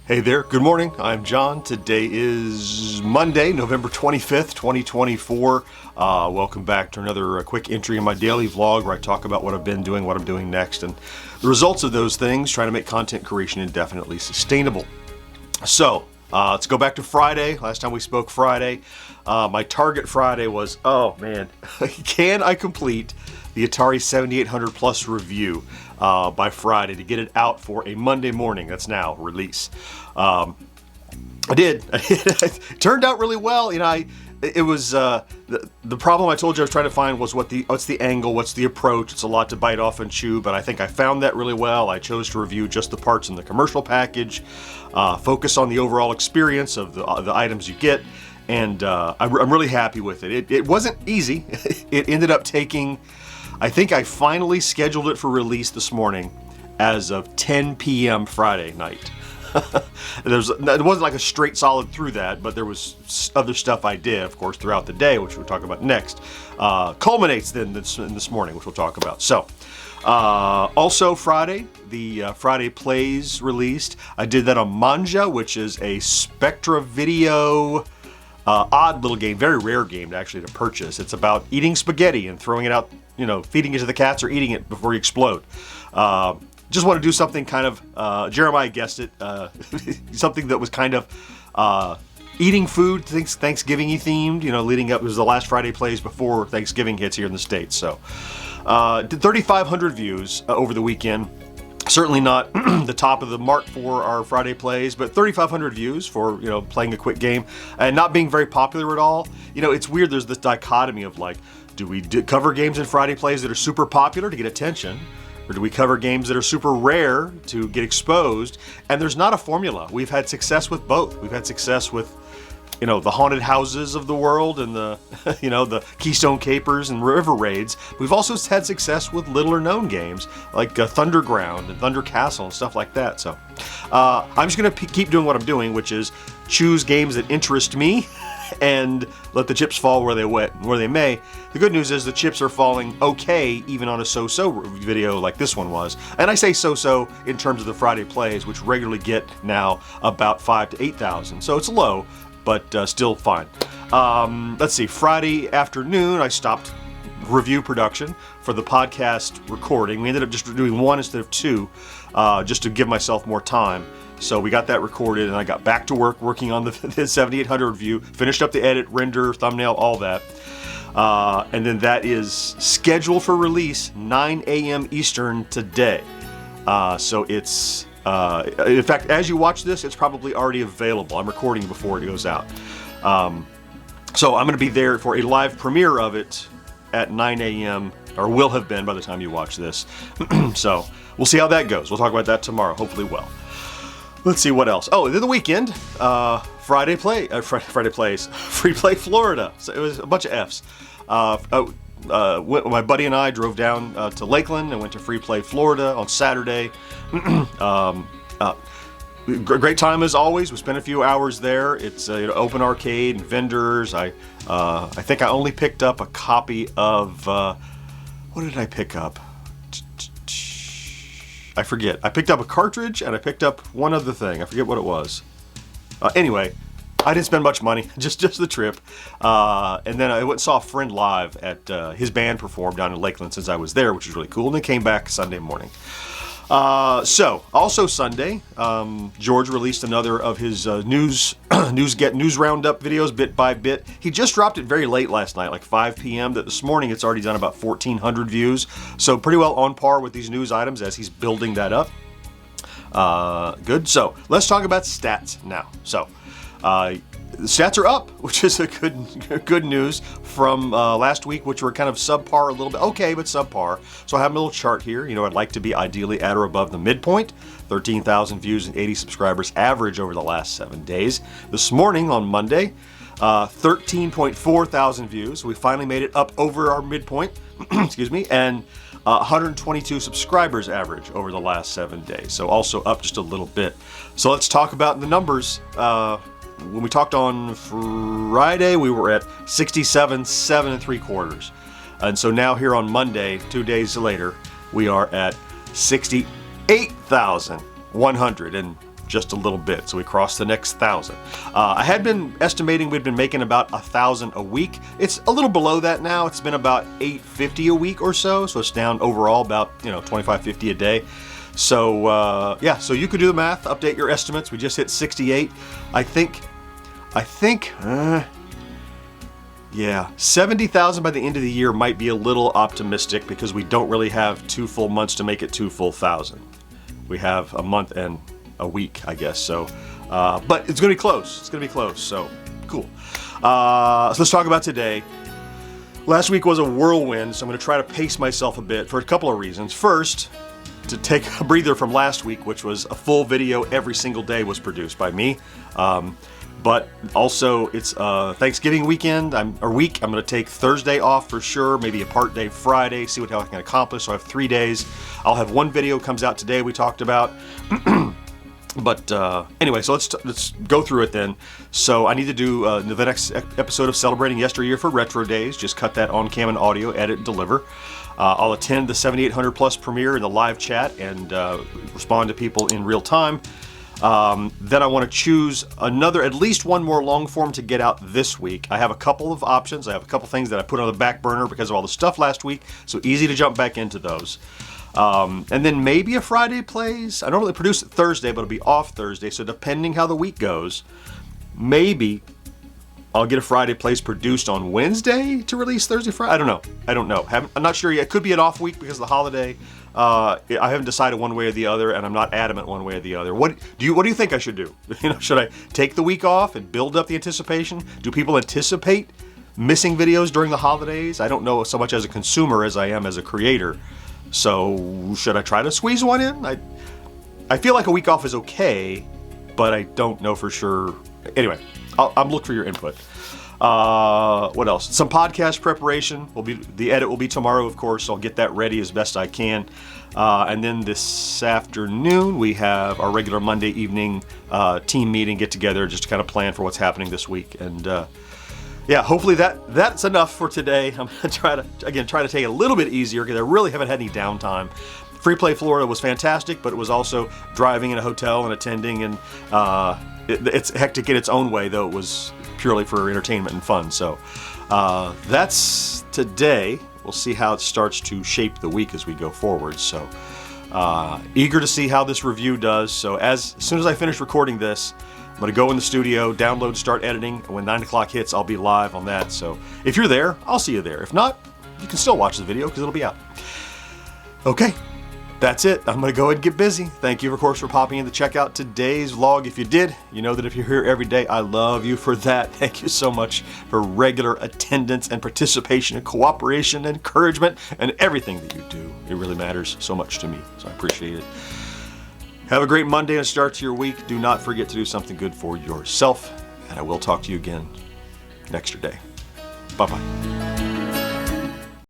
Hey there, good morning. I'm John. Today is Monday, November 25th, 2024. Welcome back to another quick entry in my daily vlog where I talk about what I've been doing, what I'm doing next, and the results of those things, trying to make content creation indefinitely sustainable. So, let's go back to Friday. Last time we spoke Friday. My target Friday was, oh man, can I complete the Atari 7800 Plus review by Friday to get it out for a Monday morning? That's now release. I did. It turned out really well. You know, it was the problem I told you I was trying to find was what's the angle, what's the approach. It's a lot to bite off and chew, but I think I found that really well. I chose to review just the parts in the commercial package, focus on the overall experience of the items you get, and I'm really happy with it. It wasn't easy. It ended up taking, I think I finally scheduled it for release this morning as of 10 p.m. Friday night. It wasn't like a straight solid through that, but there was other stuff I did, of course, throughout the day, which we'll talk about next. Culminates then this morning, which we'll talk about. So, also Friday, the Friday Plays released. I did that on Manja, which is a Spectra Video odd little game, very rare game actually to purchase. It's about eating spaghetti and throwing it out, you know, feeding it to the cats or eating it before you explode. Just want to do something kind of, Jeremiah guessed it, something that was kind of eating food, Thanksgiving-y themed, you know, leading up. It was the last Friday Plays before Thanksgiving hits here in the States. So, did 3,500 views over the weekend. Certainly not the top of the mark for our Friday Plays, but 3,500 views for, you know, playing a quick game and not being very popular at all. You know, it's weird. There's this dichotomy of like, do we cover games in Friday Plays that are super popular to get attention? Or do we cover games that are super rare to get exposed? And there's not a formula. We've had success with both. We've had success with, you know, the haunted houses of the world and the, you know, the Keystone Capers and River Raids. We've also had success with littler known games like Thunderground and Thunder Castle and stuff like that. So I'm just going to keep doing what I'm doing, which is choose games that interest me and let the chips fall where they may. The good news is the chips are falling okay, even on a so-so video like this one was. And I say so-so in terms of the Friday Plays, which regularly get now about 5,000 to 8,000. So it's low, but still fine. Let's see, Friday afternoon, I stopped review production for the podcast recording. We ended up just doing one instead of two, just to give myself more time. So we got that recorded, and I got back to work working on the 7800 review, finished up the edit, render, thumbnail, all that. And then that is scheduled for release 9 a.m. Eastern today. So it's, in fact, as you watch this, it's probably already available. I'm recording before it goes out. So I'm going to be there for a live premiere of it at 9 a.m., or will have been by the time you watch this. So we'll see how that goes. We'll talk about that tomorrow, hopefully well. Let's see what else. Oh, then the weekend, Friday Plays, Free Play Florida. So it was a bunch of Fs. My buddy and I drove down to Lakeland and went to Free Play Florida on Saturday. Great time as always. We spent a few hours there. It's open arcade and vendors. I think I only picked up a copy of what did I pick up? I forget. I picked up a cartridge and I picked up one other thing. I forget what it was. Anyway, I didn't spend much money, just the trip. And then I went and saw a friend live at his band perform down in Lakeland since I was there, which was really cool. And then came back Sunday morning. So also Sunday, George released another of his news roundup videos bit by bit. He just dropped it very late last night, like 5 p.m. That this morning it's already done about 1,400 views. So pretty well on par with these news items as he's building that up. Good. So let's talk about stats now. So the stats are up, which is a good news from last week, which were kind of subpar a little bit. Okay, but subpar. So I have a little chart here. You know, I'd like to be ideally at or above the midpoint. 13,000 views and 80 subscribers average over the last 7 days. This morning on Monday, 13.4 thousand views. We finally made it up over our midpoint. Excuse me, and 122 subscribers average over the last 7 days. So also up just a little bit. So let's talk about the numbers. When we talked on Friday, we were at 67.7 3/4. And so now here on Monday, 2 days later, we are at 68,100. And just a little bit. So we crossed the next 1,000. I had been estimating we'd been making about 1,000 a week. It's a little below that now. It's been about 850 a week or so. So it's down overall about 25-50 a day. So yeah, so you could do the math, update your estimates. We just hit 68. I think, yeah, 70,000 by the end of the year might be a little optimistic because we don't really have 2 full months to make it 2 full 1,000. We have a month and a week, I guess. So, but it's going to be close. It's going to be close. So cool. So let's talk about today. Last week was a whirlwind, so I'm going to try to pace myself a bit for a couple of reasons. First, to take a breather from last week, which was a full video every single day was produced by me. But also it's Thanksgiving weekend, I'm going to take Thursday off for sure, maybe a part day Friday, see what I can accomplish. So I have 3 days. I'll have one video comes out today we talked about. But anyway, so let's go through it then. So I need to do the next episode of Celebrating Yesteryear for Retro Days. Just cut that on cam and audio, edit, deliver. I'll attend the 7800 Plus premiere in the live chat and respond to people in real time. Then I want to choose at least one more long form to get out this week. I have a couple of options. I have a couple things that I put on the back burner because of all the stuff last week, so easy to jump back into those. And then maybe a Friday plays. I don't really produce it Thursday, but it'll be off Thursday, so depending how the week goes, maybe I'll get a Friday plays produced on Wednesday to release Thursday, Friday. I don't know. I'm not sure yet. It could be an off week because of the holiday. I haven't decided one way or the other, and I'm not adamant one way or the other. What do you think I should do? Should I take the week off and build up the anticipation? Do people anticipate missing videos during the holidays? I don't know so much as a consumer as I am as a creator. So should I try to squeeze one in? I feel like a week off is okay, but I don't know for sure. Anyway, I'm looking for your input. What else? Some podcast preparation. The edit will be tomorrow, of course. So I'll get that ready as best I can. And then this afternoon, we have our regular Monday evening team meeting, get together, just to kind of plan for what's happening this week. And yeah, hopefully that's enough for today. I'm going to try to take it a little bit easier because I really haven't had any downtime. Free Play Florida was fantastic, but it was also driving in a hotel and attending, and it's hectic in its own way, though it was purely for entertainment and fun. So that's today. We'll see how it starts to shape the week as we go forward. So eager to see how this review does. So as soon as I finish recording this, I'm going to go in the studio, download, start editing, and when 9 o'clock hits, I'll be live on that. So if you're there, I'll see you there. If not, you can still watch the video because it'll be out. Okay. That's it. I'm going to go ahead and get busy. Thank you, of course, for popping in to check out today's vlog. If you did, you know that if you're here every day, I love you for that. Thank you so much for regular attendance and participation and cooperation and encouragement and everything that you do. It really matters so much to me, so I appreciate it. Have a great Monday and start to your week. Do not forget to do something good for yourself, and I will talk to you again next day. Bye-bye.